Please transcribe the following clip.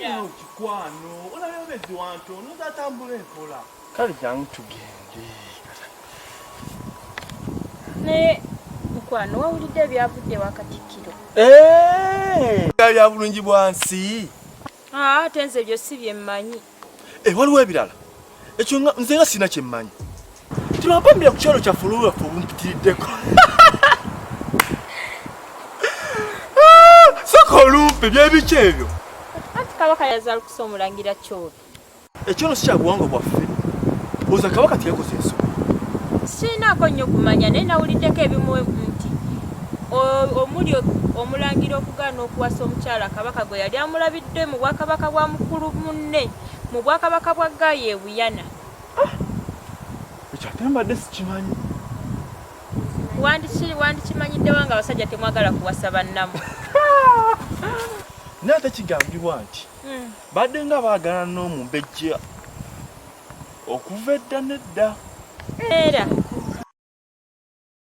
Era chikwano olabye bezi wanto nozatambula empola kale jangu tugende ne mukwano wawulidde byavudde Wakatikkiro bya bulungi bwansi tenze ebyo si bye mmanyi waliwo ebirala ekyo nze nga sina kyemmanyi tulampambira ku kyalo kyaffe olwaffe obumpitiriddeko soka olumpe byebiki ebyo anti kabaka yazaala okusa omulangira kyolo ekyono si kyabuwangwa bwaffe oza kabaka teyakoze ensonga sinaako nnyo kumanya naye nawuliddeko ebimu nti omuli omulangira okugaana okuwasa omukyala kabaka gwe yali amulabidde mu bwakabaka bwa mukulu munne mu bwakabaka bwa Gaaya e Buyana ekyo ate mbadde sikimanyi wandikimanyiddewo nga abasajja temwagala kuwasa bannamu naye ate kigambibwa nti badde nga baagana n'omumbejja okuva edda nedda era